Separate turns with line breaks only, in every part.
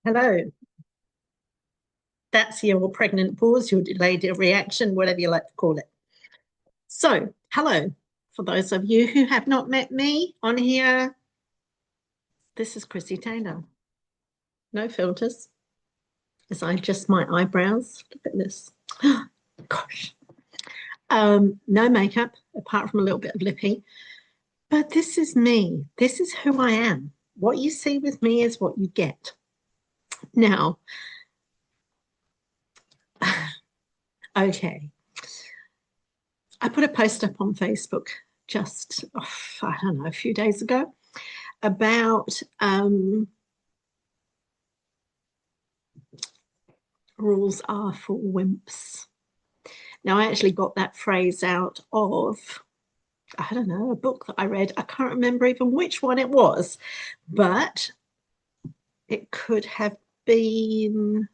Hello. That's your pregnant pause, your delayed reaction, whatever you like to call it. So, hello. For those of you who have not met me on here, this is Chrissy Taylor. No filters. As I adjust my eyebrows. Look at this. Gosh. No makeup, apart from a little bit of lippy. But this is me. This is who I am. What you see with me is what you get. Now, okay. I put a post up on Facebook just, I don't know, a few days ago about rules are for wimps. Now, I actually got that phrase out of, I don't know, a book that I read. I can't remember even which one it was, but it could have been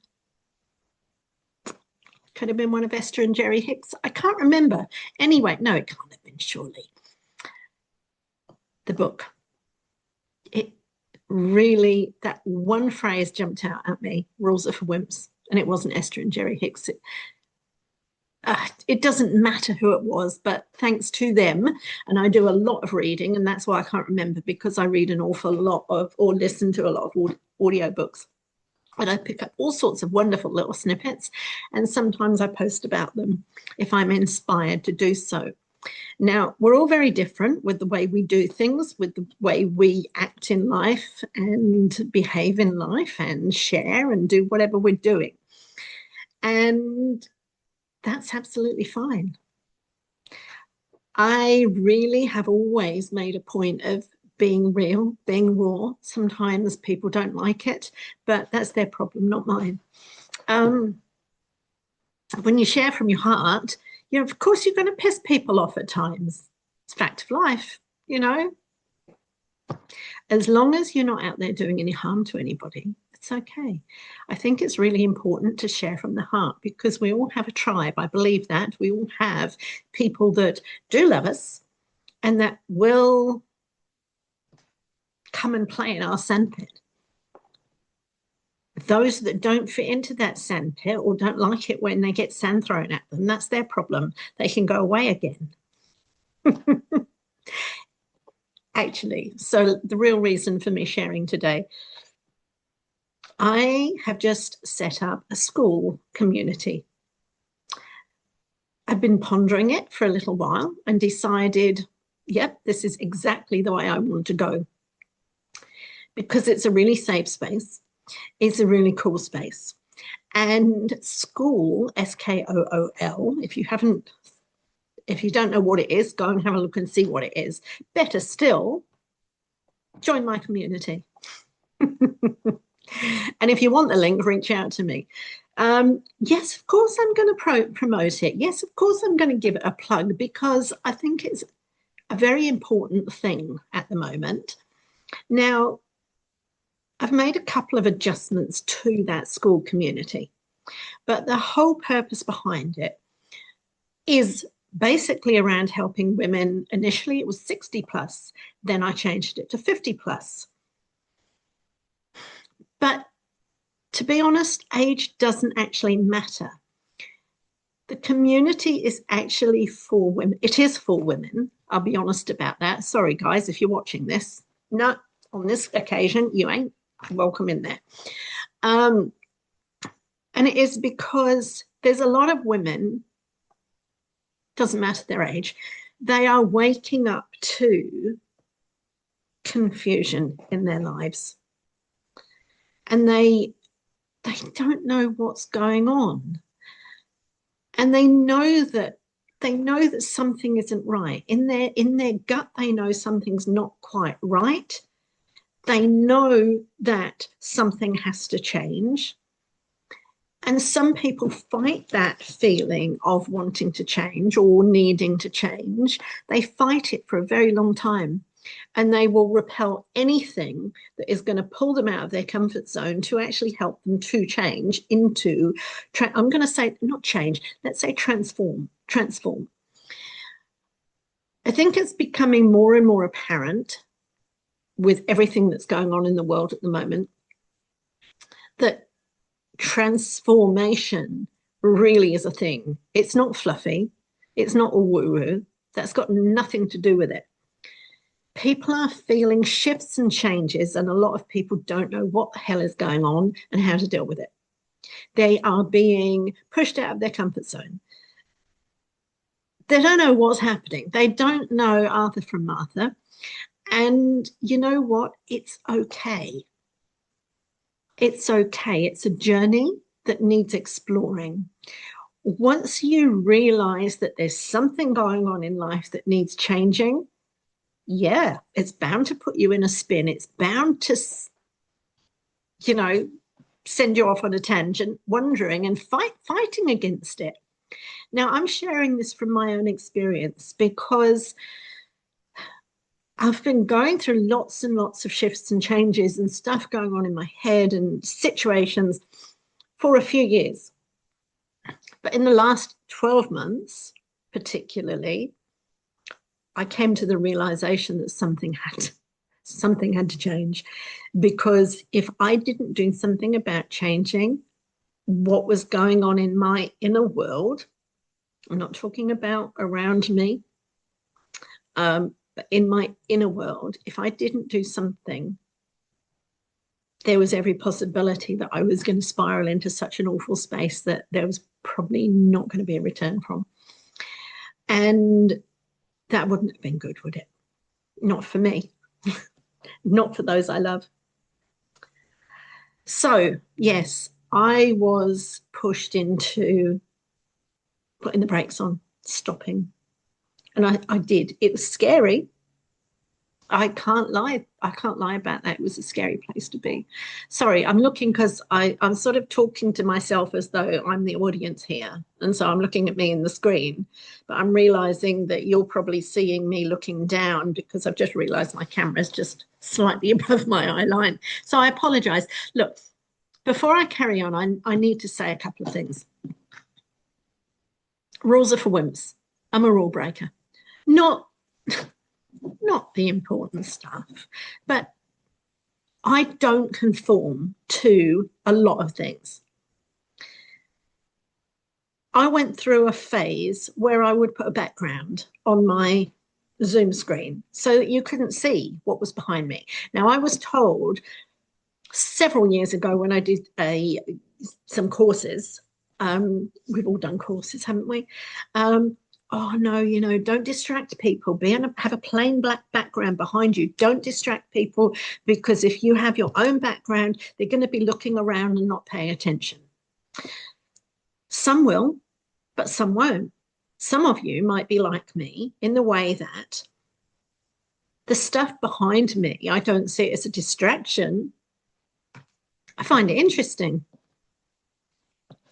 one of Esther and Jerry Hicks. I can't remember. Anyway, no, it can't have been, surely. The book. It really, that one phrase jumped out at me, rules are for wimps. And it wasn't Esther and Jerry Hicks. It doesn't matter who it was, but thanks to them, and I do a lot of reading, and that's why I can't remember, because I read an awful lot of, or listen to a lot of audio books. And I pick up all sorts of wonderful little snippets, and sometimes I post about them if I'm inspired to do so. Now, we're all very different with the way we do things, with the way we act in life and behave in life and share and do whatever we're doing. And that's absolutely fine. I really have always made a point of being real, being raw. Sometimes people don't like it, but that's their problem, not mine. When you share from your heart, of course you're going to piss people off at times. It's fact of life, As long as you're not out there doing any harm to anybody, it's okay. I think it's really important to share from the heart, because we all have a tribe. I believe that. We all have people that do love us and that will come and play in our sandpit. Those that don't fit into that sandpit or don't like it when they get sand thrown at them, that's their problem. They can go away again. Actually, so the real reason for me sharing today, I have just set up a school community. I've been pondering it for a little while and decided, yep, this is exactly the way I want to go, because it's a really safe space. It's a really cool space. And school, SKOOL, if you don't know what it is, go and have a look and see what it is. Better still, join my community. And if you want the link, reach out to me. Yes, of course I'm going to promote it. Yes, of course I'm going to give it a plug, because I think it's a very important thing at the moment. Now, I've made a couple of adjustments to that school community, but the whole purpose behind it is basically around helping women. Initially, it was 60 plus, then I changed it to 50 plus. But to be honest, age doesn't actually matter. The community is actually for women. It is for women. I'll be honest about that. Sorry, guys, if you're watching this. No, on this occasion, you ain't welcome in there. And it is because there's a lot of women, doesn't matter their age, they are waking up to confusion in their lives. And they don't know what's going on. And they know that something isn't right. In their gut, they know something's not quite right. They know that something has to change. And some people fight that feeling of wanting to change or needing to change. They fight it for a very long time, and they will repel anything that is going to pull them out of their comfort zone to actually help them to change into, I'm going to say not change, let's say transform. I think it's becoming more and more apparent with everything that's going on in the world at the moment that transformation really is a thing. It's not fluffy. It's not all woo-woo. That's got nothing to do with it. People are feeling shifts and changes, and a lot of people don't know what the hell is going on and how to deal with it. They are being pushed out of their comfort zone. They don't know what's happening. They don't know Arthur from Martha. And you know what? It's okay. It's okay. It's a journey that needs exploring. Once you realize that there's something going on in life that needs changing, yeah, it's bound to put you in a spin. It's bound to, send you off on a tangent, wondering and fighting against it. Now, I'm sharing this from my own experience because I've been going through lots and lots of shifts and changes and stuff going on in my head and situations for a few years. But in the last 12 months, particularly, I came to the realization that something had to change, because if I didn't do something about changing what was going on in my inner world, I'm not talking about around me, but in my inner world, if I didn't do something, there was every possibility that I was going to spiral into such an awful space that there was probably not going to be a return from. And that wouldn't have been good, would it? Not for me. Not for those I love. So, yes, I was pushed into putting the brakes on, stopping. And I did. It was scary. I can't lie. I can't lie about that. It was a scary place to be. Sorry, I'm looking because I'm sort of talking to myself as though I'm the audience here. And so I'm looking at me in the screen, but I'm realizing that you're probably seeing me looking down because I've just realized my camera is just slightly above my eye line. So I apologize. Look, before I carry on, I need to say a couple of things. Rules are for wimps. I'm a rule breaker. Not the important stuff, but I don't conform to a lot of things. I went through a phase where I would put a background on my Zoom screen so that you couldn't see what was behind me. Now, I was told several years ago when I did some courses, we've all done courses, haven't we? Oh no, don't distract people. Have a plain black background behind you. Don't distract people, because if you have your own background, they're going to be looking around and not paying attention. Some will, but some won't. Some of you might be like me in the way that the stuff behind me, I don't see it as a distraction. I find it interesting.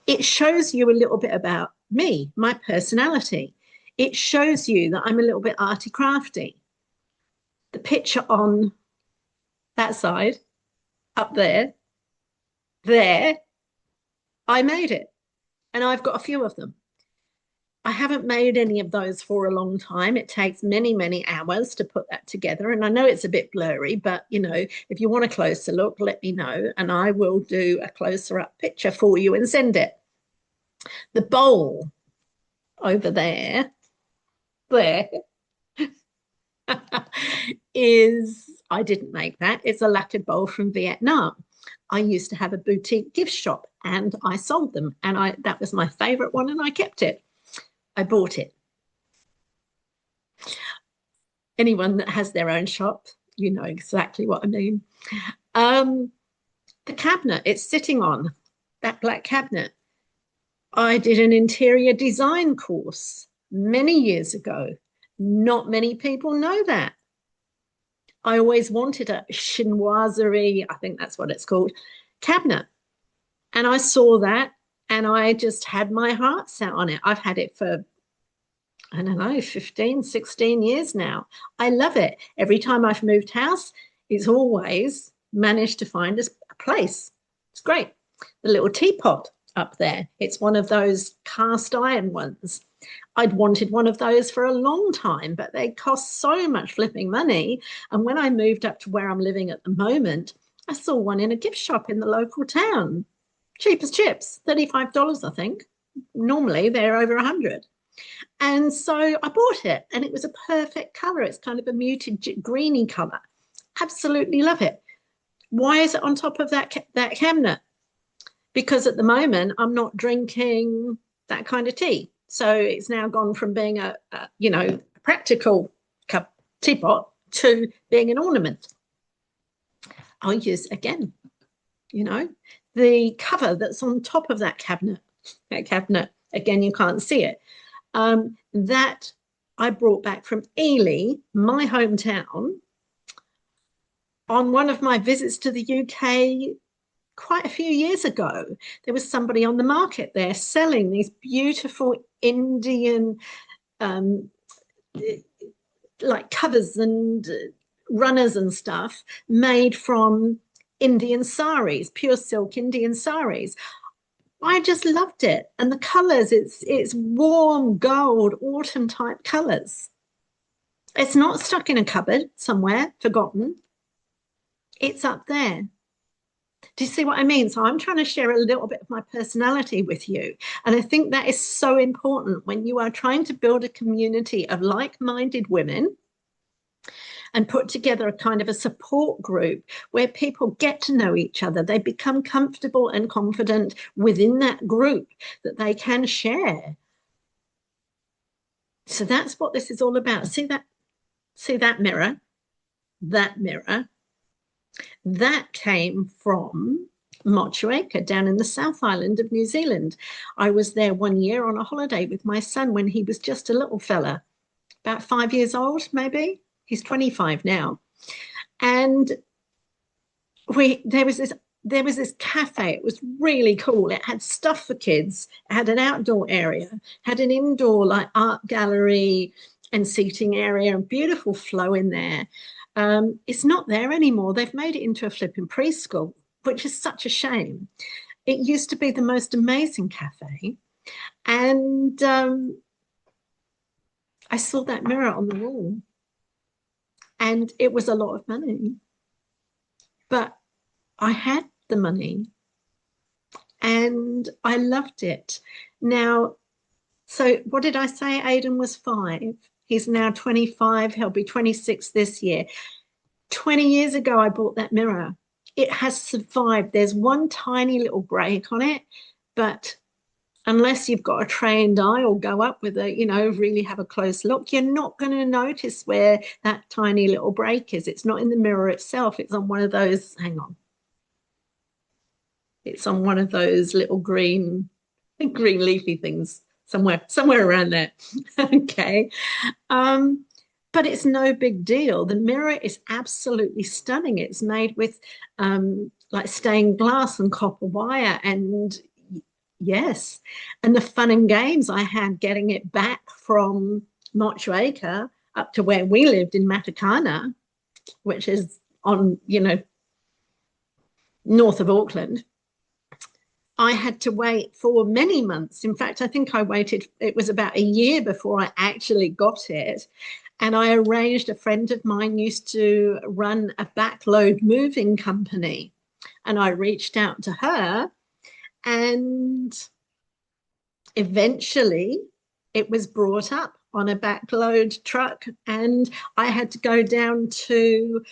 It shows you a little bit about me, my personality. It shows you that I'm a little bit arty crafty. The picture on that side, up there, I made it. And I've got a few of them. I haven't made any of those for a long time. It takes many, many hours to put that together. And I know it's a bit blurry, but, if you want a closer look, let me know. And I will do a closer up picture for you and send it. The bowl over there is, I didn't make that. It's a lacquered bowl from Vietnam. I used to have a boutique gift shop and I sold them. And that was my favorite one and I kept it. I bought it. Anyone that has their own shop, you know exactly what I mean. The cabinet it's sitting on, that black cabinet, I did an interior design course many years ago. Not many people know that. I always wanted a chinoiserie, I think that's what it's called, cabinet. And I saw that and I just had my heart set on it. I've had it for, I don't know, 15, 16 years now. I love it. Every time I've moved house, it's always managed to find a place. It's great. The little teapot up there, it's one of those cast iron ones. I'd wanted one of those for a long time, but they cost so much flipping money. And when I moved up to where I'm living at the moment, I saw one in a gift shop in the local town. Cheap as chips, $35, I think. Normally they're over 100. And so I bought it, and it was a perfect color. It's kind of a muted greeny color. Absolutely love it. Why is it on top of that cabinet? Because at the moment I'm not drinking that kind of tea. So it's now gone from being a practical cup teapot to being an ornament. I'll use again, the cover that's on top of that cabinet, again, you can't see it. That I brought back from Ely, my hometown, on one of my visits to the UK quite a few years ago. There was somebody on the market there selling these beautiful Indian like covers and runners and stuff made from Indian saris, pure silk Indian saris. I just loved it. And the colors, it's warm gold, autumn type colors. It's not stuck in a cupboard somewhere, forgotten. It's up there. Do you see what I mean? So I'm trying to share a little bit of my personality with you. And I think that is so important when you are trying to build a community of like-minded women and put together a kind of a support group where people get to know each other. They become comfortable and confident within that group that they can share. So that's what this is all about. See that mirror? That mirror. That came from Motueka down in the South Island of New Zealand. I was there one year on a holiday with my son when he was just a little fella, about 5 years old, maybe. He's 25 now. And there was this cafe. It was really cool. It had stuff for kids. It had an outdoor area, had an indoor like art gallery and seating area, and beautiful flow in there. It's not there anymore. They've made it into a flipping preschool, which is such a shame. It used to be the most amazing cafe. And I saw that mirror on the wall, and it was a lot of money. But I had the money and I loved it. Now, so what did I say? Aidan was 5. He's now 25. He'll be 26 this year. 20 years ago, I bought that mirror. It has survived. There's one tiny little break on it, but unless you've got a trained eye or go up with a, really have a close look, you're not going to notice where that tiny little break is. It's not in the mirror itself. It's on one of those, hang on. It's on one of those little green leafy things somewhere around there. Okay. But it's no big deal. The mirror is absolutely stunning. It's made with like stained glass and copper wire, and yes. And the fun and games I had getting it back from Motueka up to where we lived in Matakana, which is on, north of Auckland. I had to wait for many months. In fact, I think I waited, it was about a year before I actually got it. And I arranged, a friend of mine used to run a backload moving company. And I reached out to her, and eventually it was brought up on a backload truck, and I had to go down to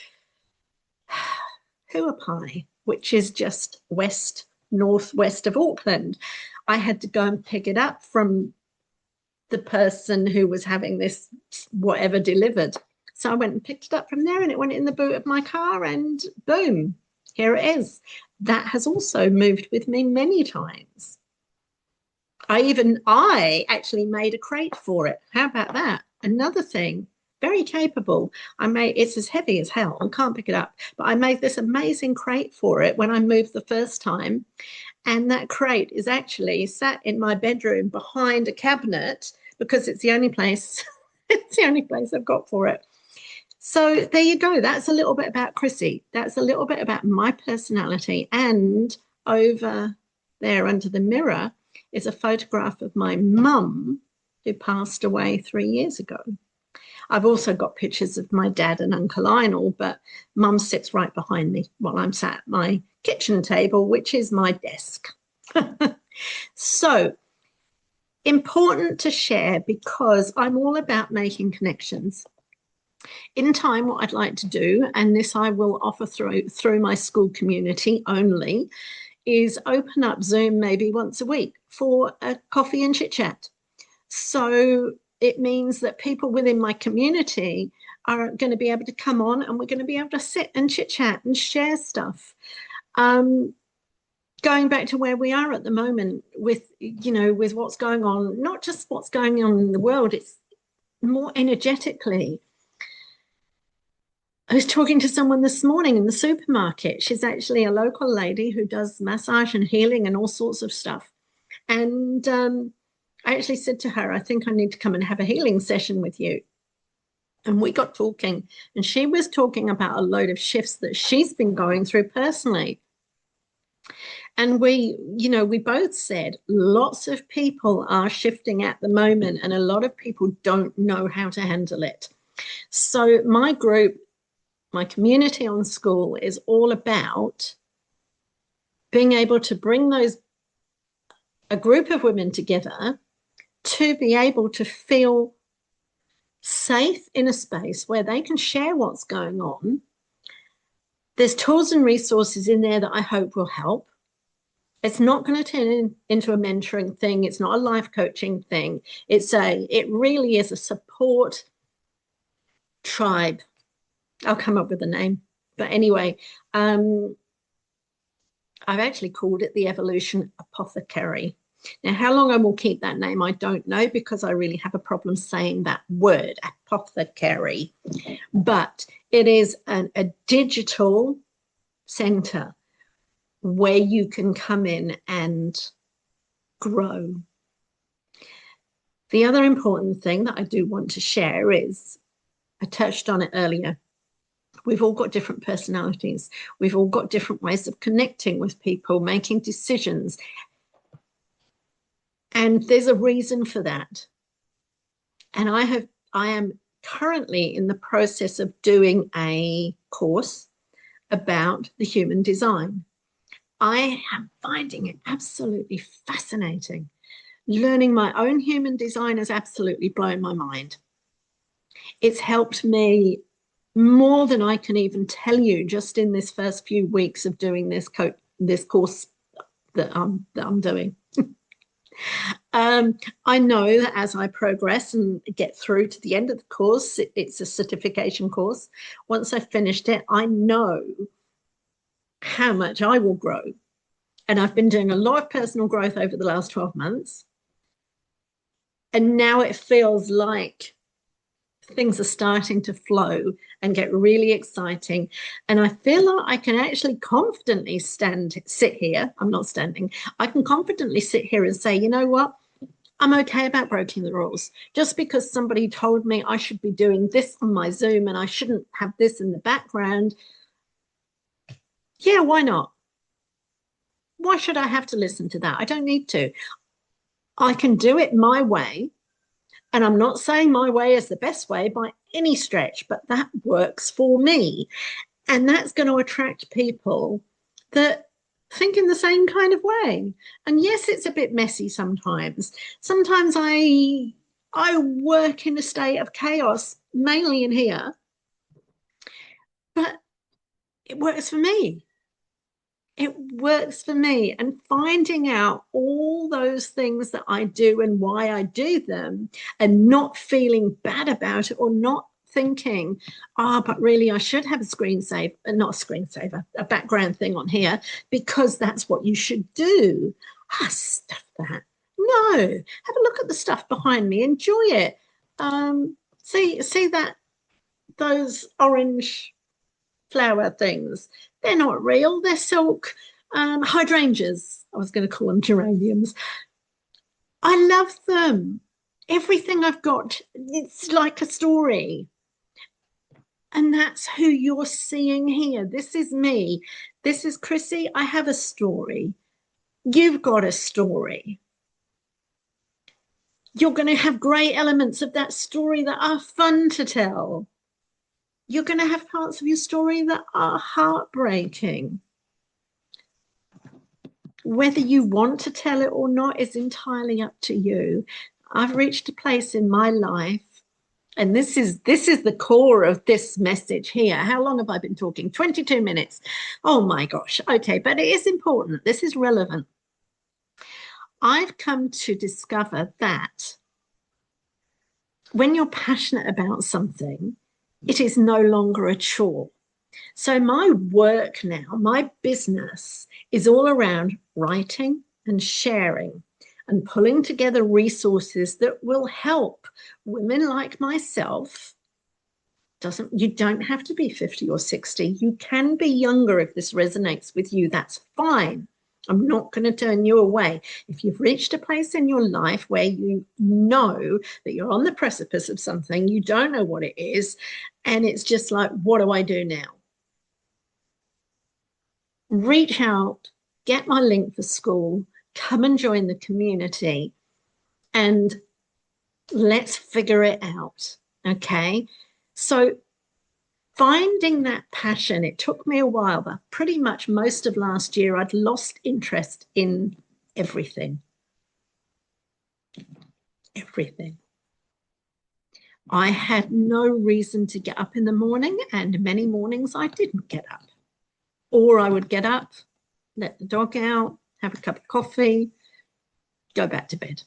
Huapai, which is just northwest of Auckland. I had to go and pick it up from the person who was having this whatever delivered. So I went and picked it up from there, and it went in the boot of my car, and boom, here it is. That has also moved with me many times. I actually made a crate for it. How about that? Another thing, very capable. It's as heavy as hell. I can't pick it up. But I made this amazing crate for it when I moved the first time. And that crate is actually sat in my bedroom behind a cabinet because it's the only place, it's the only place I've got for it. So there you go. That's a little bit about Chrissy. That's a little bit about my personality. And over there under the mirror is a photograph of my mum, who passed away 3 years ago. I've also got pictures of my dad and Uncle Lionel, but Mum sits right behind me while I'm sat at my kitchen table, which is my desk. So important to share because I'm all about making connections. In time, what I'd like to do, and this I will offer through my school community only, is open up Zoom maybe once a week for a coffee and chit chat. So it means that people within my community are going to be able to come on and we're going to be able to sit and chit chat and share stuff. Going back to where we are at the moment with, with what's going on, not just what's going on in the world, it's more energetically. I was talking to someone this morning in the supermarket. She's actually a local lady who does massage and healing and all sorts of stuff. And I actually said to her, I think I need to come and have a healing session with you. And we got talking, and she was talking about a load of shifts that she's been going through personally. And we both said lots of people are shifting at the moment, and a lot of people don't know how to handle it. So my group, my community on school, is all about being able to bring a group of women together to be able to feel safe in a space where they can share what's going on. There's tools and resources in there that I hope will help. It's not going to turn into a mentoring thing. It's not a life coaching thing. It really is a support tribe. I'll come up with a name. But anyway, I've actually called it the Evolution Apothecary. Now, how long I will keep that name, I don't know, because I really have a problem saying that word, apothecary. But it is a digital center where you can come in and grow. The other important thing that I do want to share is, I touched on it earlier, we've all got different personalities. We've all got different ways of connecting with people, making decisions. And there's a reason for that. And I am currently in the process of doing a course about the human design. I am finding it absolutely fascinating. Learning my own human design has absolutely blown my mind. It's helped me more than I can even tell you just in this first few weeks of doing this course that I'm doing. I know that as I progress and get through to the end of the course, it's a certification course. Once I've finished it, I know how much I will grow. And I've been doing a lot of personal growth over the last 12 months. And now it feels like things are starting to flow and get really exciting. And I feel like I can actually confidently sit here. I'm not standing. I can confidently sit here and say, you know what? I'm okay about breaking the rules. Just because somebody told me I should be doing this on my Zoom and I shouldn't have this in the background. Yeah, why not? Why should I have to listen to that? I don't need to. I can do it my way. And I'm not saying my way is the best way by any stretch, but that works for me. And that's going to attract people that think in the same kind of way. And yes, it's a bit messy sometimes. Sometimes I work in a state of chaos, mainly in here, but it works for me. It works for me. And finding out all those things that I do and why I do them and not feeling bad about it or not thinking, but really I should have a background thing on here because that's what you should do. Stuff that. No, have a look at the stuff behind me. Enjoy it. See that those orange flower things. They're not real. They're silk hydrangeas. I was going to call them geraniums. I love them. Everything I've got, it's like a story. And that's who you're seeing here. This is me. This is Chrissy. I have a story. You've got a story. You're going to have great elements of that story that are fun to tell. You're going to have parts of your story that are heartbreaking. Whether you want to tell it or not is entirely up to you. I've reached a place in my life, and this is the core of this message here. How long have I been talking? 22 minutes. Oh my gosh. Okay, but it is important. This is relevant. I've come to discover that when you're passionate about something, it is no longer a chore. So my work now, my business is all around writing and sharing and pulling together resources that will help women like myself. You don't have to be 50 or 60. You can be younger if this resonates with you. That's fine. I'm not going to turn you away. If you've reached a place in your life where you know that you're on the precipice of something, you don't know what it is, and it's just like, what do I do now? Reach out, get my link for school, come and join the community, and let's figure it out. Okay. So finding that passion, it took me a while, but pretty much most of last year, I'd lost interest in everything. Everything. I had no reason to get up in the morning, and many mornings I didn't get up. Or I would get up, let the dog out, have a cup of coffee, go back to bed.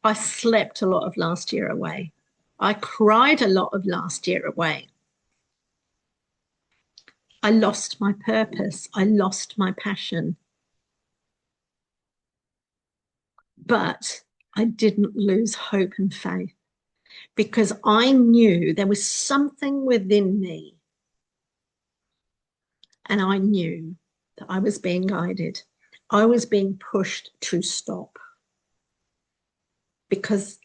I slept a lot of last year away. I cried a lot of last year away. I lost my purpose. I lost my passion. But I didn't lose hope and faith because I knew there was something within me. And I knew that I was being guided. I was being pushed to stop because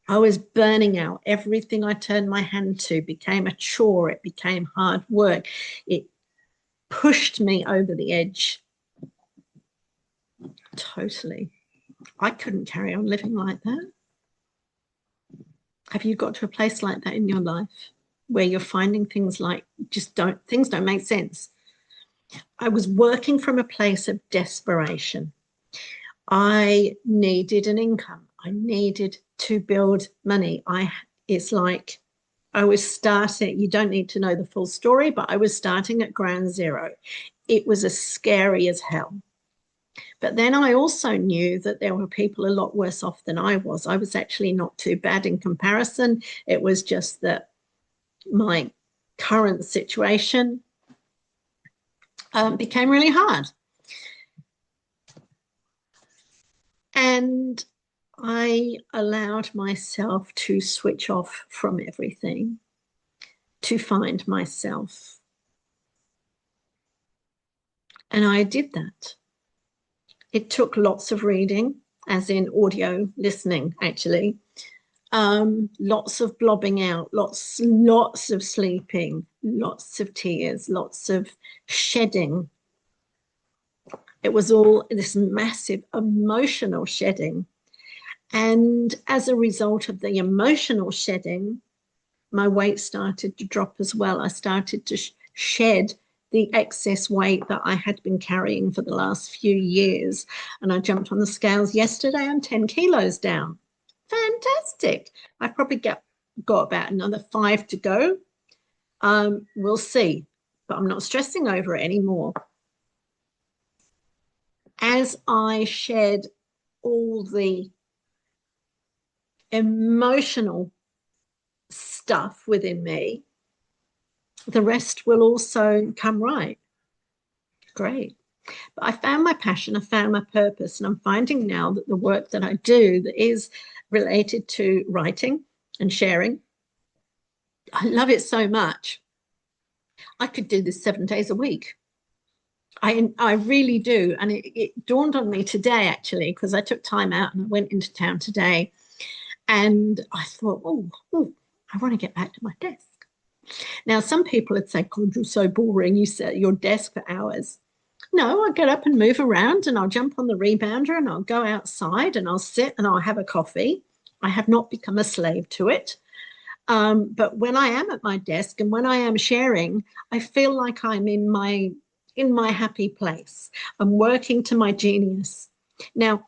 I was burning out. Everything I turned my hand to became a chore. It became hard work. It pushed me over the edge. Totally. I couldn't carry on living like that. Have you got to a place like that in your life where you're finding things like things don't make sense? I was working from a place of desperation. I needed an income. I needed to build money. It's like I was starting, you don't need to know the full story, but I was starting at ground zero. It was as scary as hell. But then I also knew that there were people a lot worse off than I was. I was actually not too bad in comparison. It was just that my current situation became really hard. And I allowed myself to switch off from everything to find myself. And I did that. It took lots of reading, as in audio listening, actually. Lots of blobbing out, lots of sleeping, lots of tears, lots of shedding. It was all this massive emotional shedding. And as a result of the emotional shedding, my weight started to drop as well. I started to shed the excess weight that I had been carrying for the last few years. And I jumped on the scales yesterday. I'm 10 kilos down. Fantastic. I probably got about another 5 to go. We'll see. But I'm not stressing over it anymore. As I shed all the emotional stuff within me, the rest will also come right. Great. But I found my passion, I found my purpose, and I'm finding now that the work that I do that is related to writing and sharing, I love it so much. I could do this 7 days a week. I really do. And it dawned on me today, actually, because I took time out and I went into town today. And I thought, oh, I want to get back to my desk. Now, some people would say, God, you're so boring. You sit at your desk for hours. No, I get up and move around and I'll jump on the rebounder and I'll go outside and I'll sit and I'll have a coffee. I have not become a slave to it. But when I am at my desk and when I am sharing, I feel like I'm in my happy place. I'm working to my genius. Now,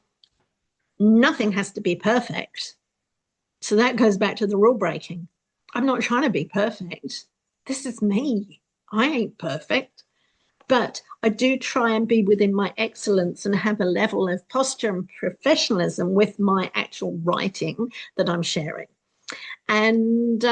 nothing has to be perfect. So that goes back to the rule breaking. I'm not trying to be perfect. This is me. I ain't perfect. But I do try and be within my excellence and have a level of posture and professionalism with my actual writing that I'm sharing. And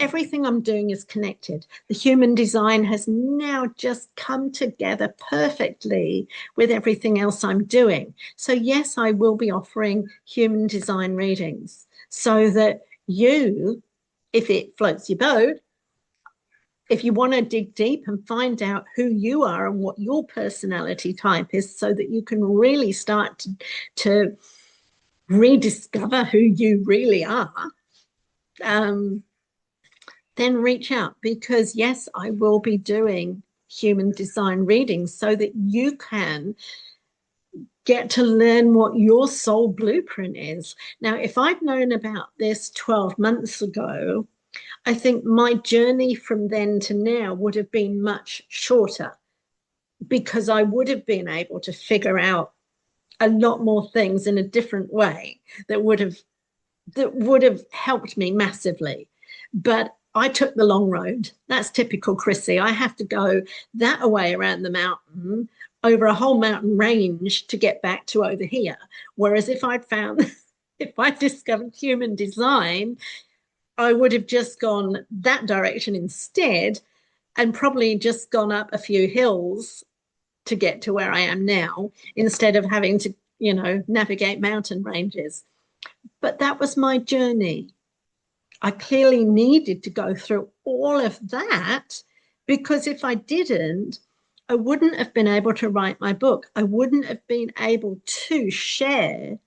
everything I'm doing is connected. The human design has now just come together perfectly with everything else I'm doing. So yes, I will be offering human design readings so that you, if it floats your boat, if you want to dig deep and find out who you are and what your personality type is so that you can really start to rediscover who you really are, then reach out, because yes, I will be doing human design readings so that you can get to learn what your soul blueprint is. Now, if I'd known about this 12 months ago, I think my journey from then to now would have been much shorter, because I would have been able to figure out a lot more things in a different way that would have helped me massively. But I took the long road. That's typical Chrissy. I have to go that way around the mountain, over a whole mountain range to get back to over here. Whereas if I discovered human design, I would have just gone that direction instead, and probably just gone up a few hills to get to where I am now, instead of having to, navigate mountain ranges. But that was my journey. I clearly needed to go through all of that, because if I didn't, I wouldn't have been able to write my book. I wouldn't have been able to share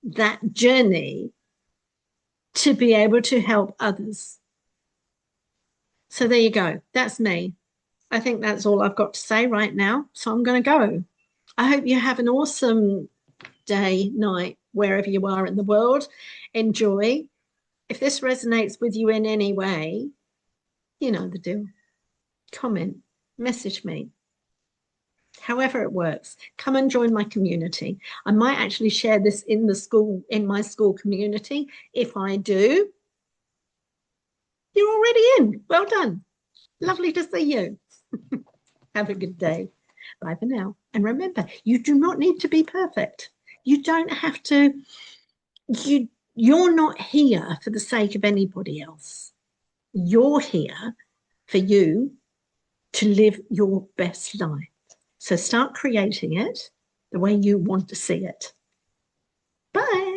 that journey to be able to help others. So there you go. That's me. I think that's all I've got to say right now. So I'm going to go. I hope you have an awesome day, night, wherever you are in the world. Enjoy. If this resonates with you in any way, you know the deal. Comment, message me, however it works. Come and join my community. I might actually share this in my school community. If I do, you're already in. Well done. Lovely to see you. Have a good day. Bye for now. And remember, you do not need to be perfect. You don't have to. You're not here for the sake of anybody else. You're here for you to live your best life. So start creating it the way you want to see it. Bye.